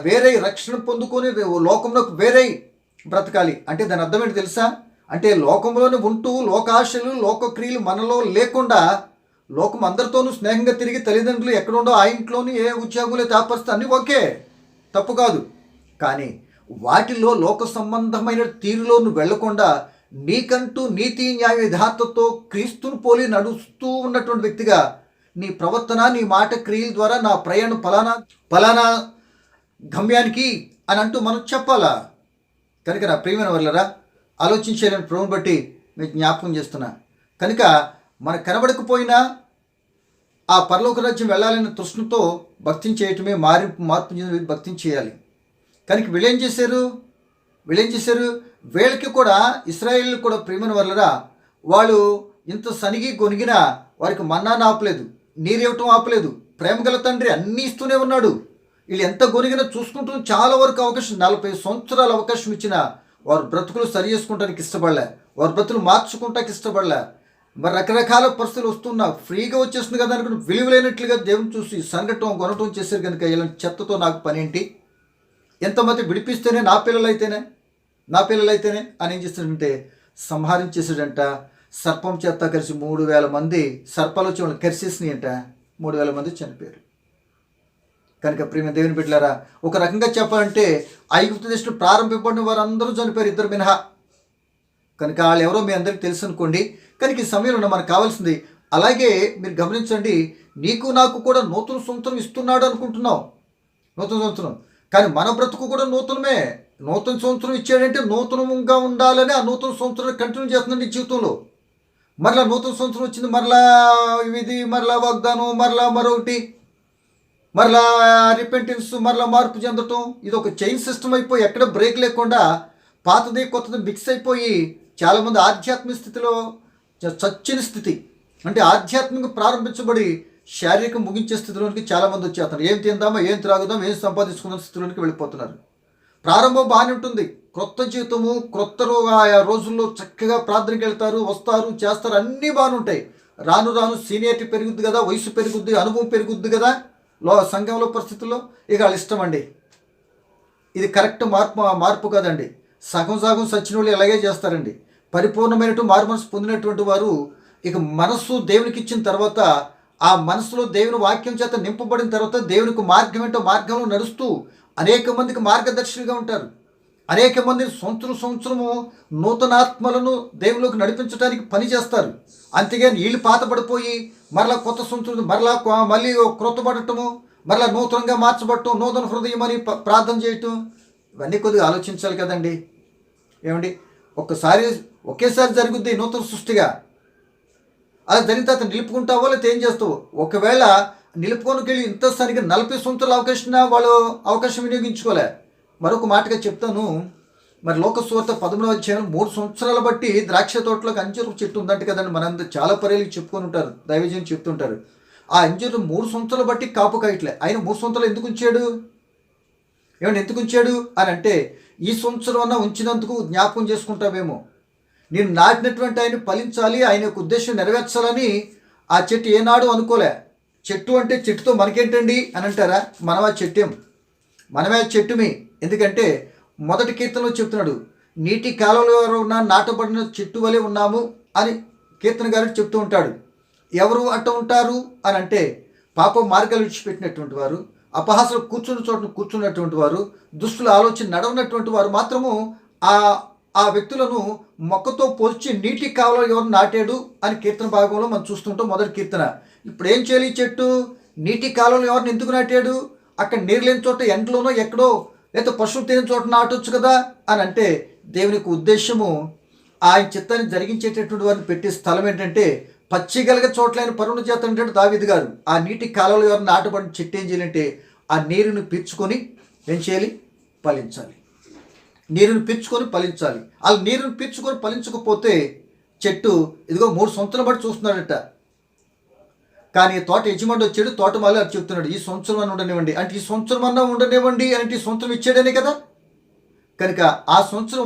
వేరే రక్షణ పొందుకొని లోకంలోకి వేరే బ్రతకాలి. అంటే దాని అర్థం ఏంటి తెలుసా? అంటే లోకంలోనే ఉంటూ లోకాశలు లోకక్రియలు మనలో లేకుండా లోకం అందరితోనూ స్నేహంగా తిరిగి తల్లిదండ్రులు ఎక్కడుండో ఆ ఇంట్లోని ఏ ఉద్యోగులు తాపరిస్తే అన్నీ ఓకే, తప్పు కాదు. కానీ వాటిలో లోక సంబంధమైన తీరులో నువ్వు వెళ్లకుండా నీకంటూ నీతి న్యాయ యథార్థతో క్రీస్తును పోలి నడుస్తూ ఉన్నటువంటి వ్యక్తిగా నీ ప్రవర్తన, నీ మాట, క్రియల ద్వారా నా ప్రయాణం ఫలానా గమ్యానికి అని అంటూ మనం చెప్పాలా. కనుక నా ప్రియమైన వాళ్ళరా, ఆలోచించేయాలని ప్రభువుని బట్టి మీకు జ్ఞాపకం చేస్తున్నా. కనుక మనకు కనబడకపోయినా ఆ పరలోక రాజ్యం వెళ్ళాలనే తృష్ణతో భక్తిని చేయటమే మార్పు చెందిన భక్తిని చేయాలి. కనుక వీళ్ళేం చేశారు? వీళ్ళకి కూడా, ఇశ్రాయేలు కూడా ప్రియమైన వాళ్ళరా, వాళ్ళు ఇంత సనిగి గొనిగినా వారికి మన్నాను ఆపలేదు, నీరేవటం ఆపలేదు. ప్రేమగల తండ్రి అన్నీ ఇస్తూనే ఉన్నాడు. వీళ్ళు ఎంత గొనిగినా చూసుకుంటూ చాలా వరకు అవకాశం, 40 సంవత్సరాల అవకాశం ఇచ్చిన వారు బ్రతుకులు సరి చేసుకోవడానికి ఇష్టపడలే, వారి బ్రతుకులు మార్చుకుంటానికి ఇష్టపడలే. మరి రకరకాల పరిస్థితులు వస్తున్నా ఫ్రీగా వచ్చేస్తుంది కదా అనుకుని విలువలేనట్లుగా దేవుని చూసి సంగటం కొనటం చేశారు. కనుక ఇలాంటి చెత్తతో నాకు పని ఏంటి? ఎంతమంది విడిపిస్తేనే నా పిల్లలైతేనే అని ఏం చేస్తాడంటే సంహరించేసాడంట. సర్పం చేత కలిసి 3000 మంది సర్పాలు వచ్చి వాళ్ళని కరిసేసినాయి అంట. 3000 మంది చనిపోయారు. కనుక ప్రియమైన దేవుని బిడ్డలారా, ఒక రకంగా చెప్పాలంటే ఐగుప్తు దేశంలో ప్రారంభింపబడిన వారు అందరూ చనిపోయారు, 2 మినహా. కనుక వాళ్ళు ఎవరో మీ అందరికీ తెలుసు అనుకోండి. కనుక ఈ సమయంలో మనకు కావాల్సింది, అలాగే మీరు గమనించండి, నీకు నాకు కూడా నూతన సంవత్సరం ఇస్తున్నాడు అనుకుంటున్నావు, నూతన సంవత్సరం. కానీ మన బ్రతుకు కూడా నూతనమే. నూతన సంవత్సరం ఇచ్చాడంటే నూతనంగా ఉండాలని ఆ నూతన సంవత్సరం కంటిన్యూ చేస్తుందండి జీవితంలో. మరలా నూతన సంవత్సరం వచ్చింది, మరలా ఇది, మరలా వాగ్దానం, మరలా మరొకటి, మరలా రిపెంటెన్స్, మరలా మార్పు చెందటం. ఇది ఒక చైన్ సిస్టమ్ అయిపోయి ఎక్కడ బ్రేక్ లేకుండా పాతది కొత్తది మిక్స్ అయిపోయి చాలామంది ఆధ్యాత్మిక స్థితిలో చచ్చిన స్థితి, అంటే ఆధ్యాత్మికంగా ప్రారంభించబడి శారీరకం ముగించే స్థితిలోనికి చాలామంది వచ్చేస్తున్నారు. ఏం తిందామా, ఏం త్రాగుదాం, ఏం సంపాదించుకుందాం స్థితిలోనికి వెళ్ళిపోతున్నారు. ప్రారంభం బాగానే ఉంటుంది, క్రొత్త జీవితము, ఆయా రోజుల్లో చక్కగా ప్రార్థనకి వెళ్తారు, వస్తారు, చేస్తారు, అన్నీ బాగానే ఉంటాయి. రాను రాను సీనియారిటీ పెరుగుద్ది కదా, వయసు పెరుగుద్ది, అనుభవం పెరుగుద్ది కదా సంఘంలో పరిస్థితుల్లో. ఇక వాళ్ళు ఇష్టం అండి, ఇది కరెక్ట్ మార్పు కాదండి. సగం సచ్చిన వాళ్ళు ఇలాగే చేస్తారండి. పరిపూర్ణమైనటువంటి మారుమనసు పొందినటువంటి వారు ఇక మనస్సు దేవునికి ఇచ్చిన తర్వాత, ఆ మనసులో దేవుని వాక్యం చేత నింపబడిన తర్వాత దేవునికి మార్గం ఏంటో మార్గంలో నడుస్తూ అనేక మందికి మార్గదర్శిగా ఉంటారు. అనేక మంది సంవత్సరము నూతనాత్మలను దేవులోకి నడిపించడానికి పని చేస్తారు. అంతేగాని వీళ్ళు పాతపడిపోయి మరలా కొత్త సంవత్సరం మళ్ళీ క్రొత్తపడటము, మరలా నూతనంగా మార్చబడటం, నూతన హృదయం అని ప్రార్థన చేయటం, ఇవన్నీ కొద్దిగా ఆలోచించాలి కదండి. ఏమండి, ఒకేసారి జరుగుద్ది నూతన సృష్టిగా. అలా జరిగిన తర్వాత నిలుపుకుంటావో లేకపోతే ఏం చేస్తావు? ఒకవేళ నిలుపుకోనికి వెళ్ళి ఇంత సరిగ్గా 40 సంవత్సరాల వాళ్ళు అవకాశం వినియోగించుకోలే. మరొక మాటగా చెప్తాను. మరి లోకసువార్త 13వ అధ్యాయం 3 సంవత్సరాల బట్టి ద్రాక్ష తోటలోకి అంజూరు చెట్టు ఉందంట కదండి. మనందరూ చాలా పర్యాలకు చెప్పుకొని ఉంటారు, దైవజనం చెప్తుంటారు. ఆ అంజూరు 3 సంవత్సరాల బట్టి కాపు కాయట్లే. ఆయన 3 సంవత్సరాలు ఎందుకు ఉంచాడు? ఎందుకు ఉంచాడు అని అంటే, ఈ సంవత్సరం అన్నా ఉంచినందుకు జ్ఞాపకం చేసుకుంటావేమో. నేను నాటినటువంటి ఆయన ఫలించాలి, ఆయన యొక్క ఉద్దేశం నెరవేర్చాలని ఆ చెట్టు ఏనాడు అనుకోలే. చెట్టు అంటే చెట్టుతో మనకేంటండి అని అంటారా? మనమే చెట్టుమి. ఎందుకంటే మొదటి కీర్తనలో చెప్తున్నాడు, నీటి కాలంలో ఉన్న నాటబడిన చెట్టు వలె ఉన్నాము అని కీర్తన గారు చెప్తూ ఉంటాడు. ఎవరు అట్ట ఉంటారు అని అంటే, పాప మార్గాలు విడిచిపెట్టినటువంటి వారు, అపహాసలు కూర్చున్న చోట కూర్చున్నటువంటి వారు, దుష్టుల ఆలోచన నడవనటువంటి వారు మాత్రము ఆ వ్యక్తులను మొక్కతో పోల్చి నీటి కాలంలో ఎవరు నాటాడు అని కీర్తన భాగంలో మనం చూస్తుంటాం. మొదటి కీర్తన. ఇప్పుడు ఏం చేయాలి? చెట్టు నీటి కాలంలో ఎవరిని ఎందుకు నాటాడు? అక్కడ నీరు లేని చోట ఎండలోనో ఎక్కడో, లేదా పశువులు తినే చోట నాటొచ్చు కదా అని అంటే, దేవునికి ఉద్దేశము ఆయన చిత్తాన్ని జరిగించేటటువంటి వారిని పెట్టే స్థలం ఏంటంటే, పచ్చిగలగ చోట్లైన పరుణ చేత అంటాడు దావీదు గారు. ఆ నీటి కాలంలో ఎవరిని నాటబడిన చెట్టు ఏం చేయాలంటే, ఆ నీరుని పీల్చుకొని ఏం చేయాలి? ఫలించాలి. నీరుని పీల్చుకొని ఫలించాలి. అలా నీరుని పీల్చుకొని ఫలించకపోతే చెట్టు ఇదిగో 3 సంవత్సరాల బట్టి చూస్తున్నాడట. కానీ తోట యజమాని వచ్చాడు, తోటమాలి అది చెప్తున్నాడు, ఈ సంవత్సరం అన్న ఉండనివ్వండి అంటే, ఈ సంవత్సరం అన్నా ఉండనివ్వండి అంటే ఈ సంవత్సరం ఇచ్చాడనే కదా. కనుక ఆ సంవత్సరం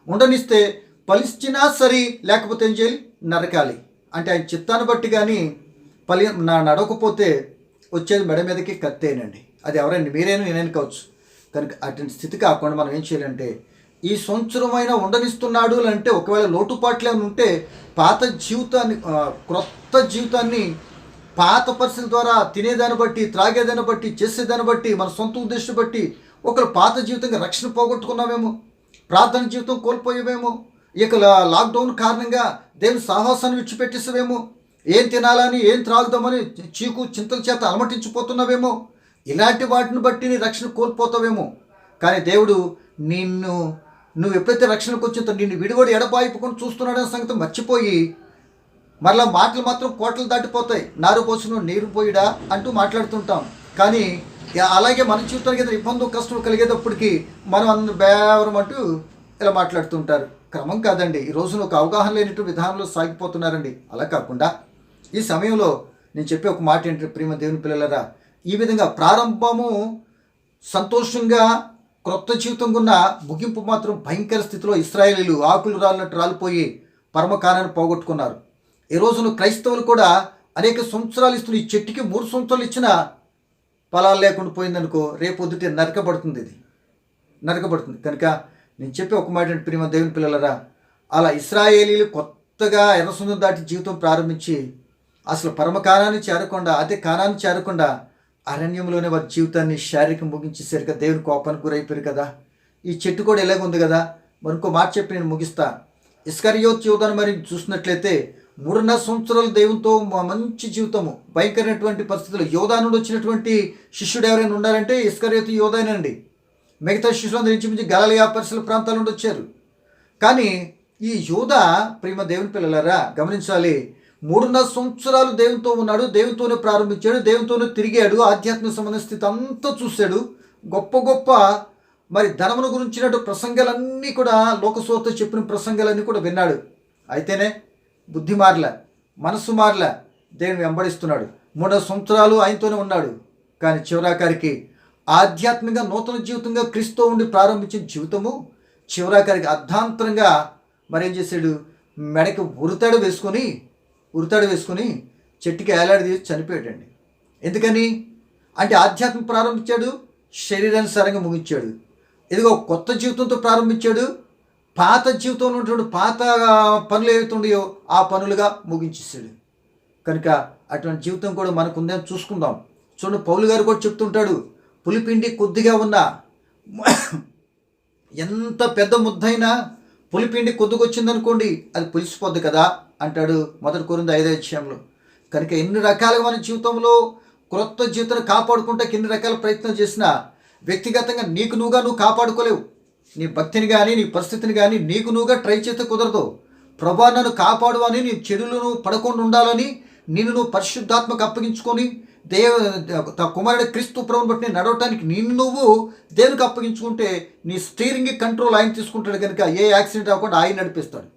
ఉండనిస్తే ఫలించినా సరే, లేకపోతే ఏం చేయాలి? నరకాలి. అంటే ఆయన చిత్తాన్ని బట్టి కానీ నడవకపోతే వచ్చేది మెడ మీదకి కత్తేనండి. అది ఎవరైనా మీరైనా నేనైనా కావచ్చు. కనుక అటువంటి స్థితి కాకుండా మనం ఏం చేయాలంటే, ఈ సంవత్సరం అయినా ఉండనిస్తున్నాడు అంటే, ఒకవేళ లోటుపాట్లు ఏమైనా ఉంటే పాత జీవితాన్ని, క్రొత్త జీవితాన్ని పాత పరిస్థితుల ద్వారా తినేదాన్ని బట్టి, త్రాగేదాన్ని బట్టి, చేసేదాన్ని బట్టి, మన సొంత ఉద్దేశం బట్టి ఒకరు పాత జీవితంగా రక్షణ పోగొట్టుకున్నావేమో, ప్రార్థన జీవితం కోల్పోయేవేమో, ఇక లాక్డౌన్ కారణంగా దేవుని సాహసాన్ని విడిచిపెట్టేసావేమో, ఏం తినాలని ఏం త్రాగుదామని చీకు చింతల చేత అలమటించిపోతున్నావేమో, ఇలాంటి వాటిని బట్టి నీ రక్షణ కోల్పోతావేమో. కానీ దేవుడు నువ్వు ఎప్పుడైతే రక్షణకు వచ్చిందో నిన్ను విడివడి ఎడబాయిపుకొని చూస్తున్నాడనే సంగతి మర్చిపోయి మరలా మాటలు మాత్రం కోటలు దాటిపోతాయి. నారు పోసిన నీరు పోయిడా అంటూ మాట్లాడుతుంటాం. కానీ అలాగే మన జీవితానికి ఏదైనా ఇబ్బంది కష్టం కలిగేటప్పటికీ మనం అందరూ బేవరం అంటూ ఇలా మాట్లాడుతుంటారు. క్రమం కాదండి. ఈ రోజున ఒక అవగాహన లేనటువంటి విధానంలో సాగిపోతున్నారండి. అలా కాకుండా ఈ సమయంలో నేను చెప్పే ఒక మాట ఏంటంటే, ప్రియమ దేవుని పిల్లలరా, ఈ విధంగా ప్రారంభము సంతోషంగా క్రొత్త జీవితం ఉన్న ముగింపు మాత్రం భయంకర స్థితిలో ఇశ్రాయేలీలు ఆకులు రాలినట్టు రాలిపోయి పరమకాలాన్ని పోగొట్టుకున్నారు. ఈ రోజున క్రైస్తవులు కూడా అనేక సంవత్సరాలు ఇస్తున్న ఈ చెట్టుకి 3 సంవత్సరాలు ఇచ్చినా ఫలాలు లేకుండా పోయిందనుకో, రేపు పొద్దుటే నరకబడుతుంది. ఇది నరకబడుతుంది. కనుక నేను చెప్పే ఒక మాట అంటే, ప్రియమ దేవుని పిల్లలరా, అలా ఇశ్రాయేలీలు కొత్తగా ఎర్రసముద్రం దాటి జీవితం ప్రారంభించి అసలు పరమకాలాన్ని చేరకుండా, అదే కాలాన్ని చేరకుండా అరణ్యంలోనే వారి జీవితాన్ని శారీరకం ముగించేసరిగా దేవుని కోపానికి గురైపోయారు కదా. ఈ చెట్టు కూడా ఎలాగ ఉంది కదా. మరొక మాట చెప్పి నేను ముగిస్తా. ఇస్కరియోతు యోధాను మరి చూసినట్లయితే 3.5 సంవత్సరాలు దేవునితో మంచి జీవితము, భయంకరమైనటువంటి పరిస్థితులు. యోధా నుండి వచ్చినటువంటి శిష్యుడు ఎవరైనా ఉండాలంటే ఇస్కరియోతు యోధానండి. మిగతా శిష్యులందరూ ఇంచుమించి గలిలయ పరిసర ప్రాంతాల నుండి వచ్చారు. కానీ ఈ యోధా, ప్రియమ దేవుని పిల్లలారా, గమనించాలి, 3.5 సంవత్సరాలు దేవునితో ఉన్నాడు, దేవునితోనే ప్రారంభించాడు, దేవునితోనే తిరిగాడు, ఆధ్యాత్మిక సంబంధ స్థితి అంతా చూశాడు. గొప్ప గొప్ప మరి ధనమును గురించినట్టు ప్రసంగాలన్నీ కూడా, లోకసోత చెప్పిన ప్రసంగాలన్నీ కూడా విన్నాడు. అయితేనే బుద్ధి మారలే, మనస్సు మారలే, దేవుని వెంబడిస్తున్నాడు. 3 సంవత్సరాలు ఆయనతోనే ఉన్నాడు. కానీ చివరాకారికి ఆధ్యాత్మికంగా నూతన జీవితంగా క్రీస్తుతో ఉండి ప్రారంభించిన జీవితము చివరాకారికి అర్ధాంతరంగా మరేం చేశాడు, మెడకి ఉరితాడు వేసుకొని చెట్టుకి ఏలాడి చనిపోయాడండి. ఎందుకని అంటే ఆధ్యాత్మిక ప్రారంభించాడు, శరీరానుసారంగా ముగించాడు. ఇదిగో కొత్త జీవితంతో ప్రారంభించాడు, పాత జీవితంలో ఉన్నటువంటి పాత పనులు ఏవైతుండయో ఆ పనులుగా ముగించేశాడు. కనుక అటువంటి జీవితం కూడా మనకు ఉందని చూసుకుందాం. చూడండి, పౌలు గారు కూడా చెప్తుంటాడు, పులిపిండి కొద్దిగా ఉన్నా, ఎంత పెద్ద ముద్దైనా పులిపిండి కొద్దిగా వచ్చిందనుకోండి అది పులిసిపోద్ది కదా అంటాడు 1 కొరింథీ 5:5. కనుక ఎన్ని రకాలుగా మన జీవితంలో క్రొత్త జీవితాన్ని కాపాడుకుంటే ఎన్ని రకాల ప్రయత్నం చేసినా వ్యక్తిగతంగా నువ్వు కాపాడుకోలేవు. నీ భక్తిని కానీ నీ పరిస్థితిని కానీ నువ్వుగా ట్రై చేస్తే కుదరదు. ప్రభా నన్ను కాపాడు అని నీ చెడులను పడకుండా ఉండాలని నువ్వు పరిశుద్ధాత్మకు అప్పగించుకొని కుమారుడు క్రీస్తు ప్రభుని బట్టి నడవటానికి నువ్వు దేవునికి అప్పగించుకుంటే నీ స్టీరింగ్ కంట్రోల్ ఆయన తీసుకుంటాడు. కనుక ఏ యాక్సిడెంట్ అవ్వకుండా ఆయన నడిపిస్తాడు.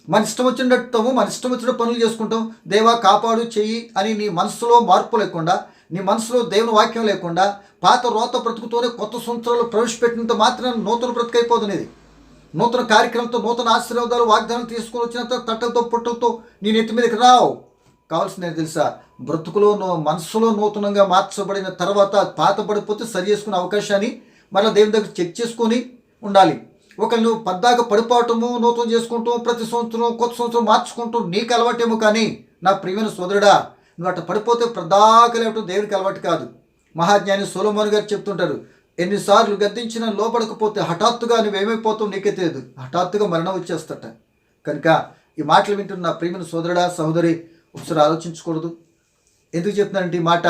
మన ఇష్టం వచ్చినట్టు మన ఇష్టం వచ్చిన పనులు చేసుకుంటాం. దేవా కాపాడు చెయ్యి అని నీ మనసులో మార్పు లేకుండా, నీ మనసులో దేవుని వాక్యం లేకుండా, పాత రోత బ్రతుకుతోనే కొత్త సంవత్సరాలు ప్రవేశపెట్టినంత మాత్రం నూతన బ్రతుకైపోతుంది. ఇది నూతన కార్యక్రమంతో, నూతన ఆశీర్వాదాలు వాగ్దానం తీసుకొని వచ్చినంత తట్టలతో పుట్టలతో నీ నెత్తి మీదకి రావు. కావాల్సింది తెలుసా, బ్రతుకులో మనసులో నూతనంగా మార్చబడిన తర్వాత పాత పడిపోతే సరి చేసుకునే అవకాశాన్ని మళ్ళీ దేవుని దగ్గర చెక్ చేసుకొని ఉండాలి. ఒకళ్ళు నువ్వు పద్దాక పడిపోవటము, నూతనం చేసుకుంటాం, ప్రతి సంవత్సరం కొత్త సంవత్సరం మార్చుకుంటాం నీకు అలవాటేమో. కానీ నా ప్రియమైన సోదరుడా, నువ్వు అట్లా పడిపోతే ప్రదాక లేవటం దేవునికి అలవాటు కాదు. మహాజ్ఞాని సొలొమోను గారు చెప్తుంటారు, ఎన్నిసార్లు గద్దించినా లోపడకపోతే హఠాత్తుగా నువ్వేమైపోతావు నీకే తెలియదు, హఠాత్తుగా మరణం వచ్చేస్తట. కనుక ఈ మాటలు వింటున్న నా ప్రియమైన సోదరుడా, సహోదరి, ఒకసారి ఆలోచించకూడదు. ఎందుకు చెప్తున్నానంటే ఈ మాట,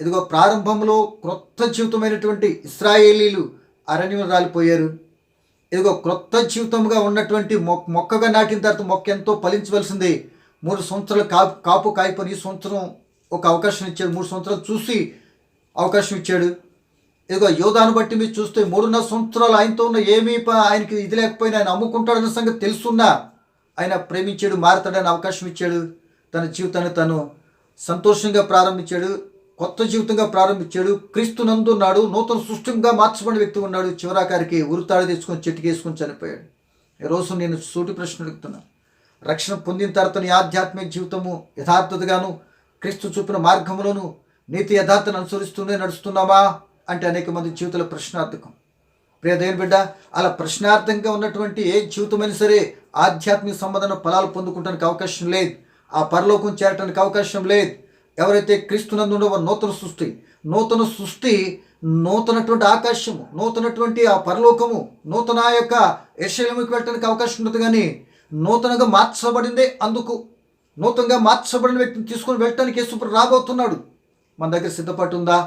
ఇదిగో ప్రారంభంలో క్రొత్త జీవితమైనటువంటి ఇశ్రాయేలీలు అరణ్యం రాలిపోయారు. ఇదిగో క్రొత్త జీవితంగా ఉన్నటువంటి మొక్కగా నాటిన తర్వాత మొక్క ఎంతో ఫలించవలసింది. 3 సంవత్సరాలు కాపు కాయిపోయి ఈ సంవత్సరం ఒక అవకాశం ఇచ్చాడు. 3 సంవత్సరాలు చూసి అవకాశం ఇచ్చాడు. ఇదిగో యోధాను బట్టి మీరు చూస్తే 3.5 సంవత్సరాలు ఆయనతో ఉన్న ఏమీ ఆయనకి ఇది లేకపోయినా ఆయన అమ్ముకుంటాడన్న సంగతి తెలుసున్నా ఆయన ప్రేమించాడు, మారతాడని అవకాశం ఇచ్చాడు. తన జీవితాన్ని తను సంతోషంగా ప్రారంభించాడు, కొత్త జీవితంగా ప్రారంభించాడు. క్రీస్తునందు ఉన్నాడు, నూతన సృష్టిగా మార్చబడిన వ్యక్తి ఉన్నాడు. చివరాకారికి ఉరితాడు తెచ్చుకొని చెట్టుకేసుకొని చనిపోయాడు. ఈరోజు నేను సూటి ప్రశ్న అడుగుతున్నా, రక్షణ పొందిన తర్వాత నీ ఆధ్యాత్మిక జీవితము యథార్థతగాను క్రీస్తు చూపిన మార్గంలోను నీతి యథార్థను అనుసరిస్తూనే నడుస్తున్నామా అంటే అనేక మంది జీవితాల ప్రశ్నార్థకం. ప్రియ దేవుని బిడ్డ, అలా ప్రశ్నార్థంగా ఉన్నటువంటి ఏ జీవితమైనా సరే ఆధ్యాత్మిక సంబంధం ఫలాలు పొందుకోవడానికి అవకాశం లేదు, ఆ పరలోకం చేరటానికి అవకాశం లేదు. ఎవరైతే క్రీస్తునందు ఉండవో నూతన సృష్టి నూతనటువంటి ఆకాశము, నూతనటువంటి ఆ పరలోకము, నూతన యొక్క యెరూషలేముకి వెళ్ళడానికి అవకాశం ఉంటుంది. కానీ నూతనంగా మార్చబడిందే అందుకు. నూతనంగా మార్చబడిన వ్యక్తిని తీసుకొని వెళ్ళటానికి యేసు రాబోతున్నాడు. మన దగ్గర సిద్ధపడి ఉందా?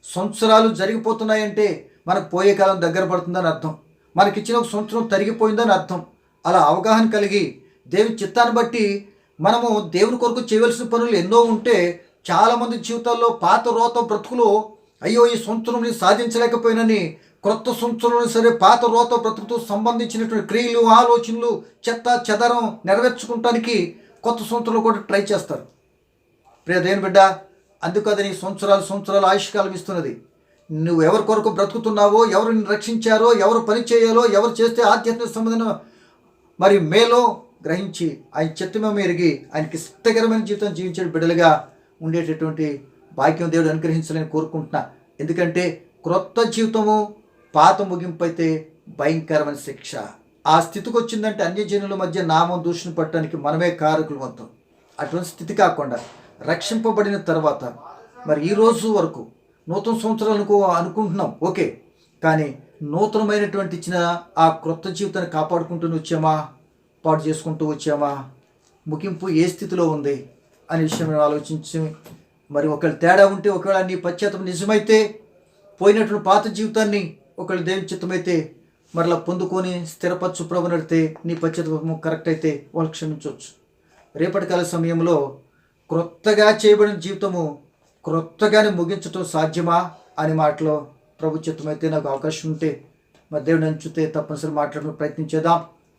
సంవత్సరాలు జరిగిపోతున్నాయంటే మనకు పోయే కాలం దగ్గర పడుతుందని అర్థం. మనకిచ్చిన ఒక సంవత్సరం తరిగిపోయిందని అర్థం. అలా అవగాహన కలిగి దేవుని చిత్తాన్ని బట్టి మనము దేవుని కొరకు చేయవలసిన పనులు ఎన్నో ఉంటే, చాలామంది జీవితాల్లో పాత రోత బ్రతుకులో అయ్యో ఈ సంవత్సరం నేను సాధించలేకపోయినని క్రొత్త సంవత్సరంలో సరే పాత రోత బ్రతుకుతో సంబంధించినటువంటి క్రియలు, ఆలోచనలు, చెత్త చెదరం నెరవేర్చుకుంటానికి కొత్త సంవత్సరంలో కూడా ట్రై చేస్తారు. ప్రియ దేవుని బిడ్డ, అందుకు అది నీ సంవత్సరాలు ఆయుష్కాలం ఇస్తున్నది. నువ్వు ఎవరి కొరకు బ్రతుకుతున్నావో, ఎవరు నిన్ను రక్షించారో, ఎవరు పని చేయాలో, ఎవరు చేస్తే ఆధ్యాత్మిక సంబంధం మరి మేలో గ్రహించి ఆయన చిత్తమే ఎరిగి ఆయనకి ఇష్టకరమైన జీవితం జీవించే బిడ్డలుగా ఉండేటటువంటి భాగ్యం దేవుడు అనుగ్రహించాలని కోరుకుంటున్నా. ఎందుకంటే క్రొత్త జీవితము పాత ముగింపు అయితే భయంకరమైన శిక్ష. ఆ స్థితికి వచ్చిందంటే అన్యజనుల మధ్య నామం దూషణ పట్టడానికి మనమే కారకులు మొత్తం. అటువంటి స్థితి కాకుండా రక్షింపబడిన తర్వాత మరి ఈ రోజు వరకు నూతన సంవత్సరాలు అనుకుంటున్నాం, ఓకే. కానీ నూతనమైనటువంటి ఇచ్చిన ఆ క్రొత్త జీవితాన్ని కాపాడుకుంటూ వచ్చామా, పాటు చేసుకుంటూ వచ్చామా, ముగింపు ఏ స్థితిలో ఉంది అనే విషయం ఆలోచించి, మరి ఒకవేళ తేడా ఉంటే, ఒకవేళ నీ పశ్చాత్తాపం నిజమైతే, పోయినటువంటి పాత జీవితాన్ని ఒకవేళ దేవుని చిత్తమైతే మరలా పొందుకొని స్థిరపరచు ప్రభు నడితే నీ పశ్చాత్తాపము కరెక్ట్ అయితే వాళ్ళు క్షమించవచ్చు. రేపటి కాల సమయంలో క్రొత్తగా చేయబడిన జీవితము క్రొత్తగానే ముగించటం సాధ్యమా అని మాటలో ప్రభు చిత్తమైతే నాకు అవకాశం ఉంటే మరి దేవుడు నచ్చుతే తప్పనిసరి మాట్లాడడం ప్రయత్నించేద్దాం.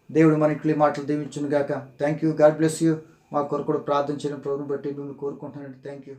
దేవుడు మనకి మాటలు దీవించును గాక. Thank you. God bless you. మా కొరకు కూడా ప్రార్థన చేయడం ప్రభుని బట్టి మిమ్మల్ని కోరుకుంటున్నానండి. Thank you.